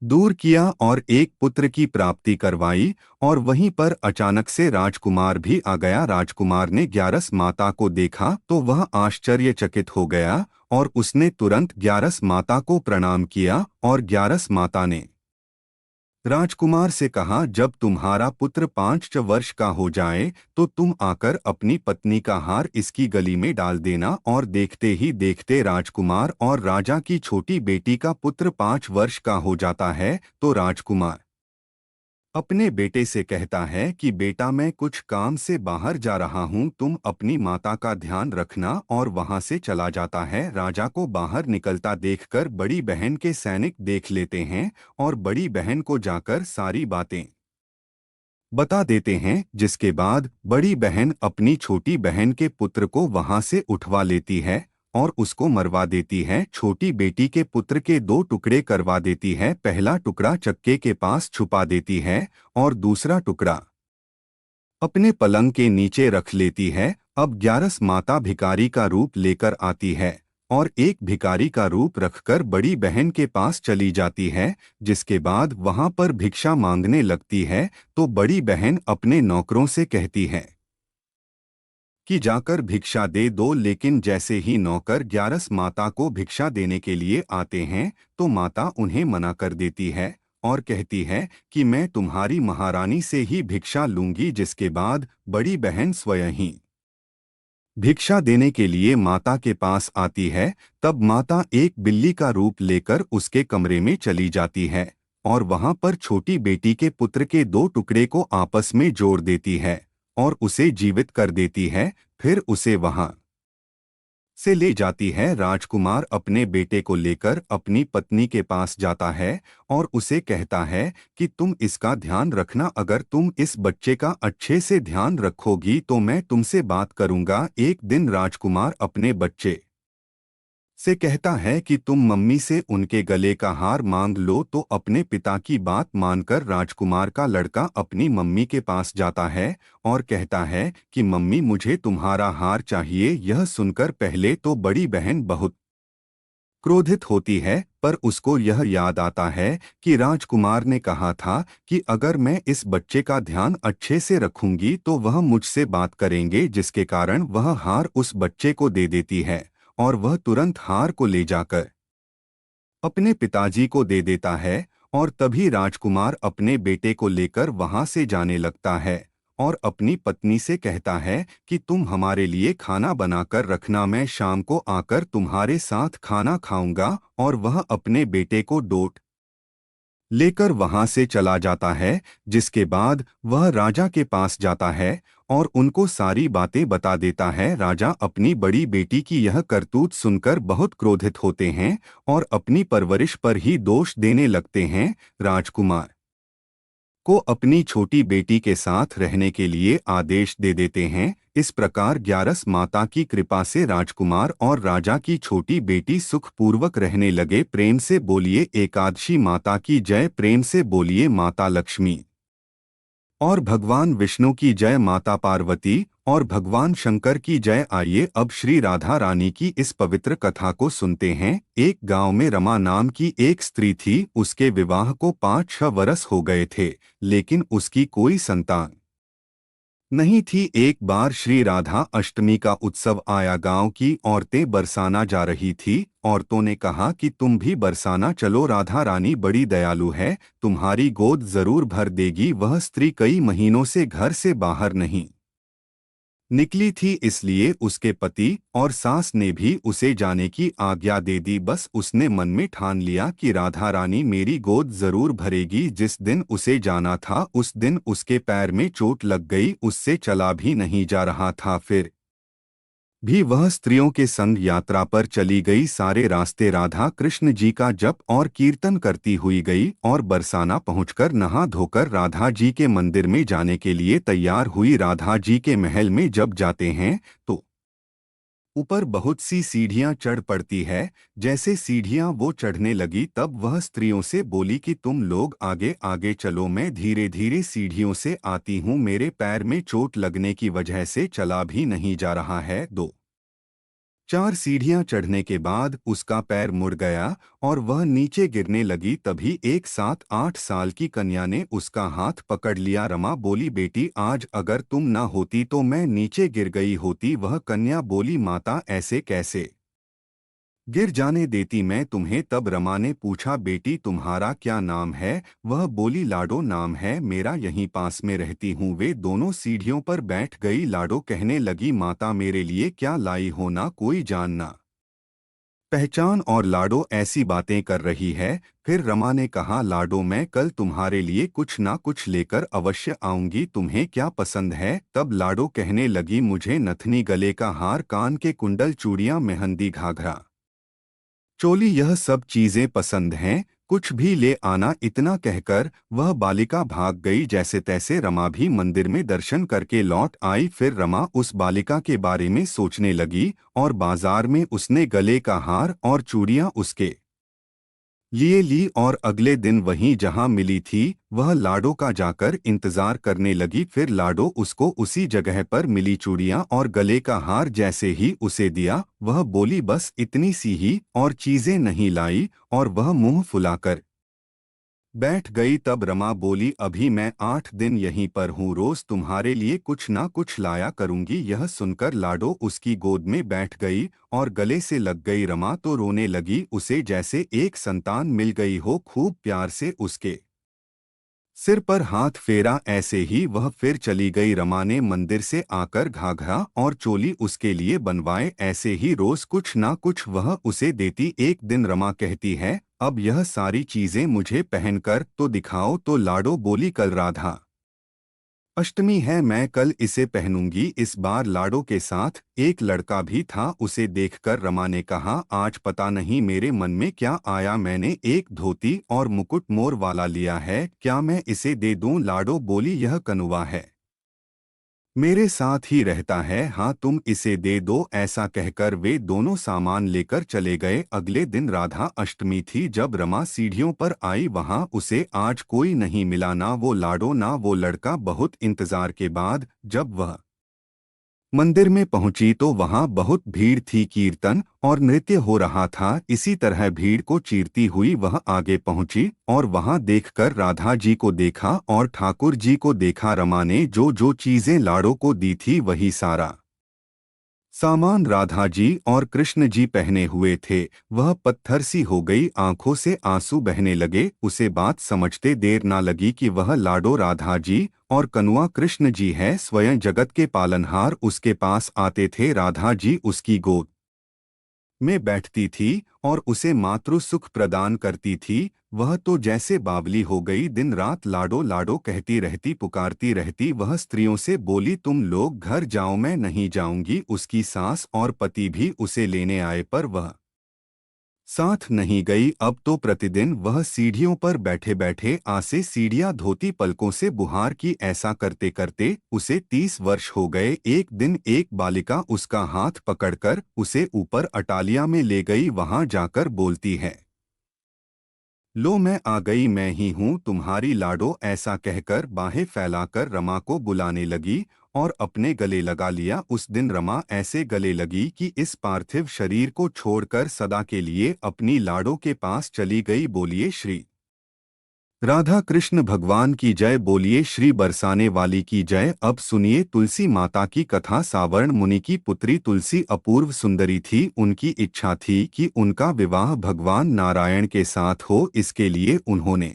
दूर किया और एक पुत्र की प्राप्ति करवाई। और वहीं पर अचानक से राजकुमार भी आ गया। राजकुमार ने ग्यारस माता को देखा तो वह आश्चर्यचकित हो गया और उसने तुरंत ग्यारस माता को प्रणाम किया और ग्यारस माता ने राजकुमार से कहा, जब तुम्हारा पुत्र 5 वर्ष का हो जाए तो तुम आकर अपनी पत्नी का हार इसकी गली में डाल देना। और देखते ही देखते राजकुमार और राजा की छोटी बेटी का पुत्र 5 वर्ष का हो जाता है। तो राजकुमार अपने बेटे से कहता है कि बेटा, मैं कुछ काम से बाहर जा रहा हूँ, तुम अपनी माता का ध्यान रखना। और वहां से चला जाता है। राजा को बाहर निकलता देखकर बड़ी बहन के सैनिक देख लेते हैं और बड़ी बहन को जाकर सारी बातें बता देते हैं। जिसके बाद बड़ी बहन अपनी छोटी बहन के पुत्र को वहां से उठवा लेती है और उसको मरवा देती है। छोटी बेटी के पुत्र के 2 टुकड़े करवा देती है। पहला टुकड़ा चक्के के पास छुपा देती है और दूसरा टुकड़ा अपने पलंग के नीचे रख लेती है। अब ग्यारस माता भिखारी का रूप लेकर आती है और एक भिखारी का रूप रखकर बड़ी बहन के पास चली जाती है, जिसके बाद वहां पर भिक्षा मांगने लगती है। तो बड़ी बहन अपने नौकरों से कहती है कि जाकर भिक्षा दे दो, लेकिन जैसे ही नौकर ग्यारस माता को भिक्षा देने के लिए आते हैं तो माता उन्हें मना कर देती है और कहती है कि मैं तुम्हारी महारानी से ही भिक्षा लूंगी। जिसके बाद बड़ी बहन स्वयं ही भिक्षा देने के लिए माता के पास आती है। तब माता एक बिल्ली का रूप लेकर उसके कमरे में चली जाती है और वहां पर छोटी बेटी के पुत्र के दो टुकड़े को आपस में जोड़ देती है और उसे जीवित कर देती है। फिर उसे वहां से ले जाती है। राजकुमार अपने बेटे को लेकर अपनी पत्नी के पास जाता है और उसे कहता है कि तुम इसका ध्यान रखना, अगर तुम इस बच्चे का अच्छे से ध्यान रखोगी तो मैं तुमसे बात करूंगा। एक दिन राजकुमार अपने बच्चे से कहता है कि तुम मम्मी से उनके गले का हार मांग लो। तो अपने पिता की बात मानकर राजकुमार का लड़का अपनी मम्मी के पास जाता है और कहता है कि मम्मी मुझे तुम्हारा हार चाहिए। यह सुनकर पहले तो बड़ी बहन बहुत क्रोधित होती है, पर उसको यह याद आता है कि राजकुमार ने कहा था कि अगर मैं इस बच्चे का ध्यान अच्छे से रखूंगी तो वह मुझसे बात करेंगे, जिसके कारण वह हार उस बच्चे को दे देती है और वह तुरंत हार को ले जाकर अपने पिताजी को दे देता है। और तभी राजकुमार अपने बेटे को लेकर वहां से जाने लगता है और अपनी पत्नी से कहता है कि तुम हमारे लिए खाना बनाकर रखना, मैं शाम को आकर तुम्हारे साथ खाना खाऊंगा। और वह अपने बेटे को डोट लेकर वहां से चला जाता है। जिसके बाद वह राजा के पास जाता है और उनको सारी बातें बता देता है। राजा अपनी बड़ी बेटी की यह करतूत सुनकर बहुत क्रोधित होते हैं और अपनी परवरिश पर ही दोष देने लगते हैं। राजकुमार को अपनी छोटी बेटी के साथ रहने के लिए आदेश दे देते हैं। इस प्रकार ग्यारस माता की कृपा से राजकुमार और राजा की छोटी बेटी सुखपूर्वक रहने लगे। प्रेम से बोलिए एकादशी माता की जय, प्रेम से बोलिए माता लक्ष्मी और भगवान विष्णु की जय, माता पार्वती और भगवान शंकर की जय। आइए अब श्री राधा रानी की इस पवित्र कथा को सुनते हैं। एक गांव में रमा नाम की एक स्त्री थी। उसके विवाह को 5-6 वर्ष हो गए थे, लेकिन उसकी कोई संतान नहीं थी। एक बार श्री राधा अष्टमी का उत्सव आया। गांव की औरतें बरसाना जा रही थी। औरतों ने कहा कि तुम भी बरसाना चलो, राधा रानी बड़ी दयालु है, तुम्हारी गोद जरूर भर देगी। वह स्त्री कई महीनों से घर से बाहर नहीं निकली थी, इसलिए उसके पति और सास ने भी उसे जाने की आज्ञा दे दी। बस उसने मन में ठान लिया कि राधा रानी मेरी गोद जरूर भरेगी। जिस दिन उसे जाना था उस दिन उसके पैर में चोट लग गई, उससे चला भी नहीं जा रहा था। फिर भी वह स्त्रियों के संग यात्रा पर चली गई। सारे रास्ते राधा कृष्ण जी का जप और कीर्तन करती हुई गई और बरसाना पहुंचकर नहा धोकर राधा जी के मंदिर में जाने के लिए तैयार हुई। राधा जी के महल में जब जाते हैं तो ऊपर बहुत सी सीढ़ियां चढ़ पड़ती है। जैसे सीढ़ियां वो चढ़ने लगी तब वह स्त्रियों से बोली कि तुम लोग आगे आगे चलो, मैं धीरे धीरे सीढ़ियों से आती हूँ, मेरे पैर में चोट लगने की वजह से चला भी नहीं जा रहा है। 2-4 सीढ़ियां चढ़ने के बाद उसका पैर मुड़ गया और वह नीचे गिरने लगी। तभी एक 7-8 साल की कन्या ने उसका हाथ पकड़ लिया। रमा बोली बेटी आज अगर तुम ना होती तो मैं नीचे गिर गई होती। वह कन्या बोली माता ऐसे कैसे गिर जाने देती मैं तुम्हें। तब रमा ने पूछा बेटी तुम्हारा क्या नाम है। वह बोली लाडो नाम है मेरा, यहीं पास में रहती हूँ। वे दोनों सीढ़ियों पर बैठ गई। लाडो कहने लगी माता मेरे लिए क्या लाई हो, ना कोई जानना पहचान और लाडो ऐसी बातें कर रही है। फिर रमा ने कहा लाडो मैं कल तुम्हारे लिए कुछ ना कुछ लेकर अवश्य आऊंगी, तुम्हें क्या पसंद है। तब लाडो कहने लगी मुझे नथनी, गले का हार, कान के कुंडल, चूड़ियां, मेहंदी, घाघरा, चोली, यह सब चीजें पसंद हैं, कुछ भी ले आना। इतना कहकर वह बालिका भाग गई। जैसे तैसे रमा भी मंदिर में दर्शन करके लौट आई। फिर रमा उस बालिका के बारे में सोचने लगी और बाजार में उसने गले का हार और चूड़ियां उसके लिए ली और अगले दिन वहीं जहां मिली थी वह लाडो का जाकर इंतजार करने लगी। फिर लाडो उसको उसी जगह पर मिली चूड़ियां और गले का हार जैसे ही उसे दिया, वह बोली बस इतनी सी ही और चीजें नहीं लाई, और वह मुंह फुलाकर बैठ गई। तब रमा बोली अभी मैं 8 दिन यहीं पर हूँ, रोज तुम्हारे लिए कुछ ना कुछ लाया करूंगी। यह सुनकर लाडो उसकी गोद में बैठ गई और गले से लग गई। रमा तो रोने लगी, उसे जैसे एक संतान मिल गई हो। खूब प्यार से उसके सिर पर हाथ फेरा, ऐसे ही वह फिर चली गई। रमा ने मंदिर से आकर घाघरा और चोली उसके लिए बनवाए, ऐसे ही रोज कुछ ना कुछ वह उसे देती। एक दिन रमा कहती है अब यह सारी चीजें मुझे पहनकर तो दिखाओ। तो लाडो बोली कल राधा अष्टमी है, मैं कल इसे पहनूंगी। इस बार लाडो के साथ एक लड़का भी था। उसे देखकर रमा ने कहा आज पता नहीं मेरे मन में क्या आया, मैंने एक धोती और मुकुट मोर वाला लिया है, क्या मैं इसे दे दूं? लाडो बोली यह कनुआ है, मेरे साथ ही रहता है, हाँ तुम इसे दे दो। ऐसा कहकर वे दोनों सामान लेकर चले गए। अगले दिन राधा अष्टमी थी। जब रमा सीढ़ियों पर आई वहां उसे आज कोई नहीं मिला, ना वो लाडो ना वो लड़का। बहुत इंतजार के बाद जब वह मंदिर में पहुंची तो वहां बहुत भीड़ थी, कीर्तन और नृत्य हो रहा था। इसी तरह भीड़ को चीरती हुई वह आगे पहुंची और वहां देखकर राधा जी को देखा और ठाकुर जी को देखा। रमा ने जो जो चीजें लाड़ो को दी थी वही सारा सामान राधा जी और कृष्ण जी पहने हुए थे। वह पत्थर सी हो गई, आंखों से आंसू बहने लगे। उसे बात समझते देर ना लगी कि वह लाडो राधा जी और कनुआ कृष्ण जी है, स्वयं जगत के पालनहार उसके पास आते थे। राधा जी उसकी गोद में बैठती थी और उसे मातृ सुख प्रदान करती थी। वह तो जैसे बावली हो गई, दिन रात लाडो लाडो कहती रहती, पुकारती रहती। वह स्त्रियों से बोली तुम लोग घर जाओ, मैं नहीं जाऊंगी। उसकी सास और पति भी उसे लेने आए पर वह साथ नहीं गई। अब तो प्रतिदिन वह सीढ़ियों पर बैठे बैठे आसे सीढ़ियां धोती, पलकों से बुहार की। ऐसा करते करते उसे 30 वर्ष हो गए। एक दिन एक बालिका उसका हाथ पकड़कर उसे ऊपर अटालिया में ले गई। वहां जाकर बोलती है लो मैं आ गई, मैं ही हूँ तुम्हारी लाडो। ऐसा कहकर बाहें फैलाकर रमा को बुलाने लगी और अपने गले लगा लिया। उस दिन रमा ऐसे गले लगी कि इस पार्थिव शरीर को छोड़कर सदा के लिए अपनी लाडो के पास चली गई। बोलिए श्री राधा कृष्ण भगवान की जय, बोलिए श्री बरसाने वाली की जय। अब सुनिए तुलसी माता की कथा। सावर्ण मुनि की पुत्री तुलसी अपूर्व सुंदरी थी। उनकी इच्छा थी कि उनका विवाह भगवान नारायण के साथ हो। इसके लिए उन्होंने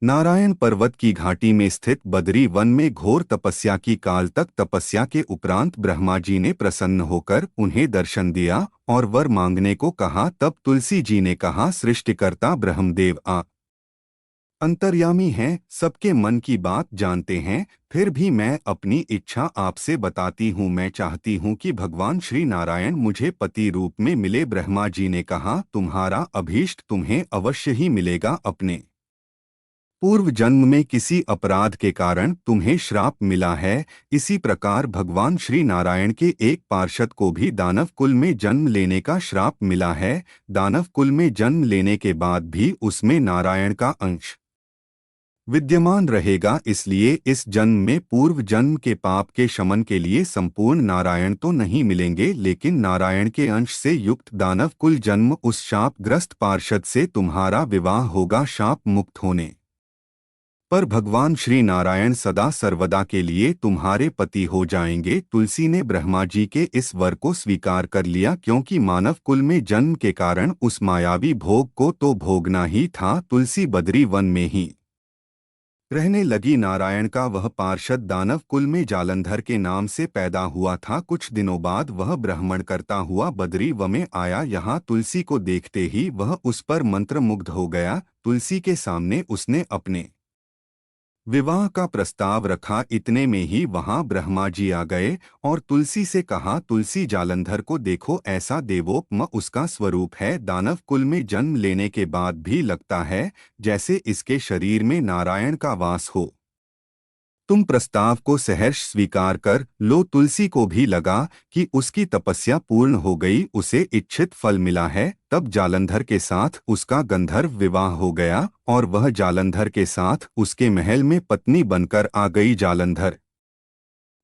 नारायण पर्वत की घाटी में स्थित बदरी वन में घोर तपस्या की। काल तक तपस्या के उपरांत ब्रह्मा जी ने प्रसन्न होकर उन्हें दर्शन दिया और वर मांगने को कहा। तब तुलसी जी ने कहा सृष्टिकर्ता ब्रह्मदेव आप अंतर्यामी हैं, सबके मन की बात जानते हैं, फिर भी मैं अपनी इच्छा आपसे बताती हूँ। मैं चाहती हूँ कि भगवान श्री नारायण मुझे पति रूप में मिले। ब्रह्मा जी ने कहा तुम्हारा अभीष्ट तुम्हें अवश्य ही मिलेगा। अपने पूर्व जन्म में किसी अपराध के कारण तुम्हें श्राप मिला है। इसी प्रकार भगवान श्री नारायण के एक पार्षद को भी दानव कुल में जन्म लेने का श्राप मिला है। दानव कुल में जन्म लेने के बाद भी उसमें नारायण का अंश विद्यमान रहेगा। इसलिए इस जन्म में पूर्व जन्म के पाप के शमन के लिए संपूर्ण नारायण तो नहीं मिलेंगे, लेकिन नारायण के अंश से युक्त दानव कुल जन्म। उस शापग्रस्त पार्षद से तुम्हारा विवाह होगा। शाप मुक्त होने पर भगवान श्री नारायण सदा सर्वदा के लिए तुम्हारे पति हो जाएंगे। तुलसी ने ब्रह्मा जी के इस वर को स्वीकार कर लिया, क्योंकि मानव कुल में जन्म के कारण उस मायावी भोग को तो भोगना ही था। तुलसी बद्री वन में ही रहने लगी। नारायण का वह पार्षद दानव कुल में जालंधर के नाम से पैदा हुआ था। कुछ दिनों बाद वह ब्राह्मण करता हुआ बद्री वन में आया। यहाँ तुलसी को देखते ही वह उस पर मंत्रमुग्ध हो गया। तुलसी के सामने उसने अपने विवाह का प्रस्ताव रखा। इतने में ही वहां ब्रह्मा जी आ गए और तुलसी से कहा तुलसी जालंधर को देखो, ऐसा देवोपम उसका स्वरूप है। दानव कुल में जन्म लेने के बाद भी लगता है जैसे इसके शरीर में नारायण का वास हो। तुम प्रस्ताव को सहर्ष स्वीकार कर लो। तुलसी को भी लगा कि उसकी तपस्या पूर्ण हो गई, उसे इच्छित फल मिला है। तब जालंधर के साथ उसका गंधर्व विवाह हो गया और वह जालंधर के साथ उसके महल में पत्नी बनकर आ गई। जालंधर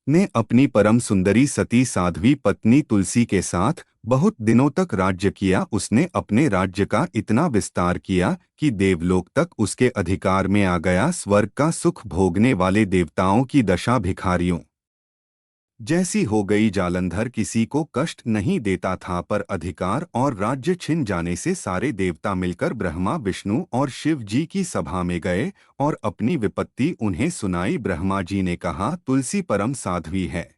ने अपनी परम सुंदरी सती साध्वी पत्नी तुलसी के साथ बहुत दिनों तक राज्य किया। उसने अपने राज्य का इतना विस्तार किया कि देवलोक तक उसके अधिकार में आ गया। स्वर्ग का सुख भोगने वाले देवताओं की दशा भिखारियों जैसी हो गई। जालंधर किसी को कष्ट नहीं देता था, पर अधिकार और राज्य छिन जाने से सारे देवता मिलकर ब्रह्मा विष्णु और शिव जी की सभा में गए और अपनी विपत्ति उन्हें सुनाई। ब्रह्मा जी ने कहा, तुलसी परम साध्वी है,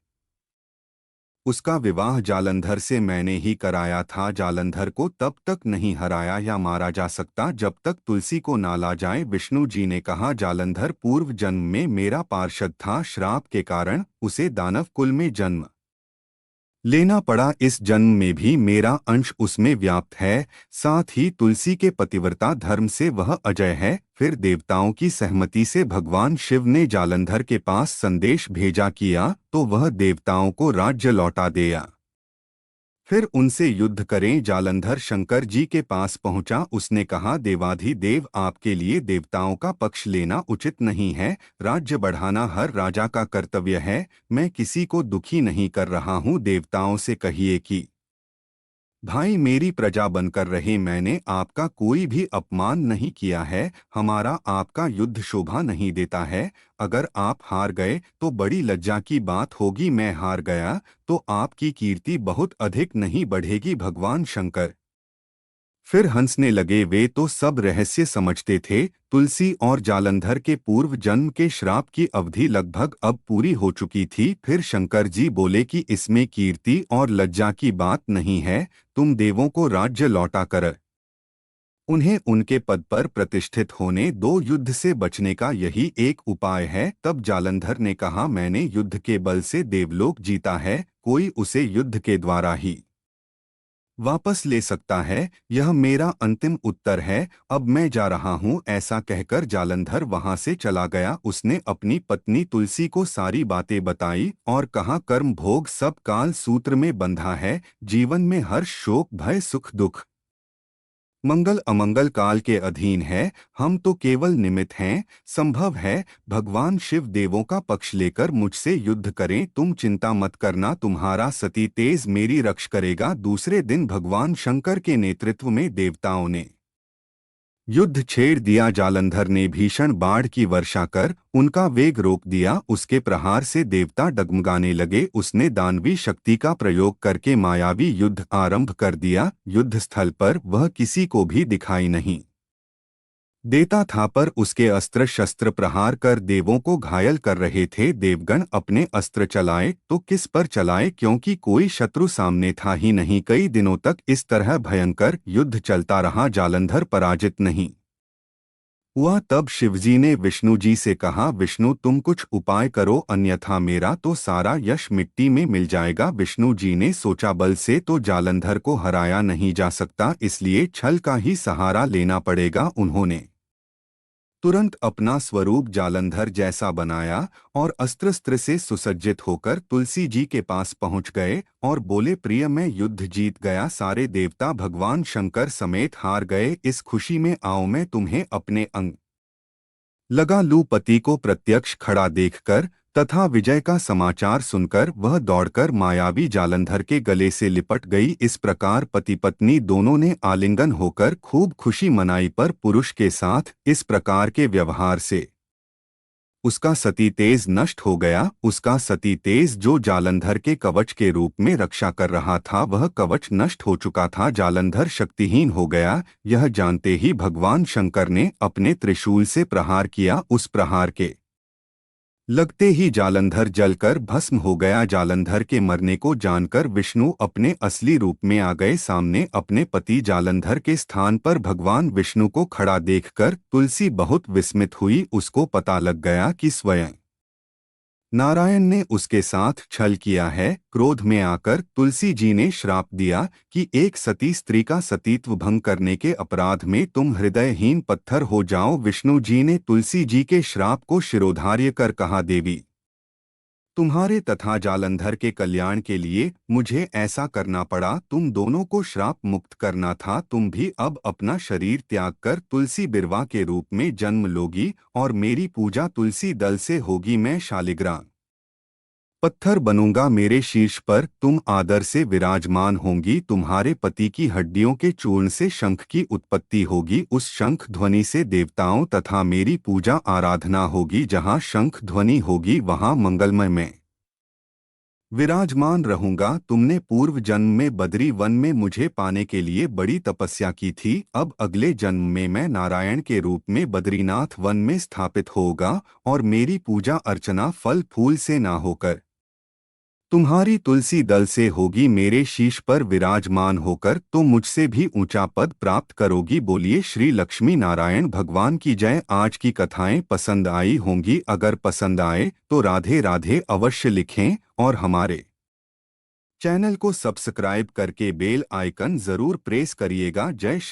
उसका विवाह जालंधर से मैंने ही कराया था। जालंधर को तब तक नहीं हराया या मारा जा सकता जब तक तुलसी को ना ला जाए। विष्णु जी ने कहा, जालंधर पूर्व जन्म में मेरा पार्षद था, श्राप के कारण उसे दानव कुल में जन्म लेना पड़ा। इस जन्म में भी मेरा अंश उसमें व्याप्त है। साथ ही तुलसी के पतिव्रता धर्म से वह अजय है। फिर देवताओं की सहमति से भगवान शिव ने जालंधर के पास संदेश भेजा किया तो वह देवताओं को राज्य लौटा दिया। फिर उनसे युद्ध करें। जालंधर शंकर जी के पास पहुंचा। उसने कहा, देवाधिदेव, आपके लिए देवताओं का पक्ष लेना उचित नहीं है। राज्य बढ़ाना हर राजा का कर्तव्य है। मैं किसी को दुखी नहीं कर रहा हूं। देवताओं से कहिए कि भाई मेरी प्रजा बनकर रहे। मैंने आपका कोई भी अपमान नहीं किया है। हमारा आपका युद्ध शोभा नहीं देता है। अगर आप हार गए तो बड़ी लज्जा की बात होगी। मैं हार गया तो आपकी कीर्ति बहुत अधिक नहीं बढ़ेगी। भगवान शंकर फिर हंसने लगे। वे तो सब रहस्य समझते थे। तुलसी और जालंधर के पूर्व जन्म के श्राप की अवधि लगभग अब पूरी हो चुकी थी। फिर शंकर जी बोले कि इसमें कीर्ति और लज्जा की बात नहीं है। तुम देवों को राज्य लौटा कर उन्हें उनके पद पर प्रतिष्ठित होने दो। युद्ध से बचने का यही एक उपाय है। तब जालंधर ने कहा, मैंने युद्ध के बल से देवलोक जीता है, कोई उसे युद्ध के द्वारा ही वापस ले सकता है। यह मेरा अंतिम उत्तर है। अब मैं जा रहा हूँ। ऐसा कहकर जालंधर वहां से चला गया। उसने अपनी पत्नी तुलसी को सारी बातें बताई और कहा, कर्म भोग सब काल सूत्र में बंधा है। जीवन में हर्ष शोक भय सुख दुख मंगल अमंगल काल के अधीन है। हम तो केवल निमित्त हैं। संभव है भगवान शिव देवों का पक्ष लेकर मुझसे युद्ध करें। तुम चिंता मत करना, तुम्हारा सती तेज मेरी रक्षा करेगा। दूसरे दिन भगवान शंकर के नेतृत्व में देवताओं ने युद्ध छेड़ दिया। जालंधर ने भीषण बाढ़ की वर्षा कर उनका वेग रोक दिया। उसके प्रहार से देवता डगमगाने लगे। उसने दानवी शक्ति का प्रयोग करके मायावी युद्ध आरंभ कर दिया। युद्ध स्थल पर वह किसी को भी दिखाई नहीं देता था, पर उसके अस्त्र शस्त्र प्रहार कर देवों को घायल कर रहे थे। देवगण अपने अस्त्र चलाए तो किस पर चलाए, क्योंकि कोई शत्रु सामने था ही नहीं। कई दिनों तक इस तरह भयंकर युद्ध चलता रहा। जालंधर पराजित नहीं हुआ। तब शिवजी ने विष्णु जी से कहा, विष्णु तुम कुछ उपाय करो, अन्यथा मेरा तो सारा यश मिट्टी में मिल जाएगा। विष्णु जी ने सोचा, बल से तो जालंधर को हराया नहीं जा सकता, इसलिए छल का ही सहारा लेना पड़ेगा। उन्होंने तुरंत अपना स्वरूप जालंधर जैसा बनाया और अस्त्र से सुसज्जित होकर तुलसी जी के पास पहुंच गए और बोले, प्रिय मैं युद्ध जीत गया। सारे देवता भगवान शंकर समेत हार गए। इस खुशी में आओ, मैं तुम्हें अपने अंग लगा लूं। पति को प्रत्यक्ष खड़ा देखकर तथा विजय का समाचार सुनकर वह दौड़कर मायावी जालंधर के गले से लिपट गई। इस प्रकार पति पत्नी दोनों ने आलिंगन होकर खूब खुशी मनाई। पर पुरुष के साथ इस प्रकार के व्यवहार से उसका सती तेज नष्ट हो गया। उसका सती तेज जो जालंधर के कवच के रूप में रक्षा कर रहा था, वह कवच नष्ट हो चुका था। जालंधर शक्तिहीन हो गया। यह जानते ही भगवान शंकर ने अपने त्रिशूल से प्रहार किया। उस प्रहार के लगते ही जालंधर जलकर भस्म हो गया। जालंधर के मरने को जानकर विष्णु अपने असली रूप में आ गए। सामने अपने पति जालंधर के स्थान पर भगवान विष्णु को खड़ा देखकर तुलसी बहुत विस्मित हुई। उसको पता लग गया कि स्वयं नारायण ने उसके साथ छल किया है। क्रोध में आकर तुलसी जी ने श्राप दिया कि एक सती स्त्री का सतीत्व भंग करने के अपराध में तुम हृदयहीन पत्थर हो जाओ। विष्णु जी ने तुलसी जी के श्राप को शिरोधार्य कर कहा, देवी, तुम्हारे तथा जालंधर के कल्याण के लिए मुझे ऐसा करना पड़ा। तुम दोनों को श्राप मुक्त करना था। तुम भी अब अपना शरीर त्याग कर तुलसी बिरवा के रूप में जन्म लोगी और मेरी पूजा तुलसी दल से होगी। मैं शालिग्राम पत्थर बनूंगा, मेरे शीर्ष पर तुम आदर से विराजमान होंगी। तुम्हारे पति की हड्डियों के चूर्ण से शंख की उत्पत्ति होगी। उस शंख ध्वनि से देवताओं तथा मेरी पूजा आराधना होगी। जहाँ शंख ध्वनि होगी वहाँ मंगलमय मैं विराजमान रहूंगा। तुमने पूर्व जन्म में बद्री वन में मुझे पाने के लिए बड़ी तपस्या की थी। अब अगले जन्म में मैं नारायण के रूप में बद्रीनाथ वन में स्थापित होगा और मेरी पूजा अर्चना फल फूल से ना होकर तुम्हारी तुलसी दल से होगी। मेरे शीश पर विराजमान होकर तुम मुझसे भी ऊंचा पद प्राप्त करोगी। बोलिए श्री लक्ष्मी नारायण भगवान की जय। आज की कथाएं पसंद आई होंगी। अगर पसंद आए तो राधे राधे अवश्य लिखें और हमारे चैनल को सब्सक्राइब करके बेल आइकन जरूर प्रेस करिएगा। जय श्री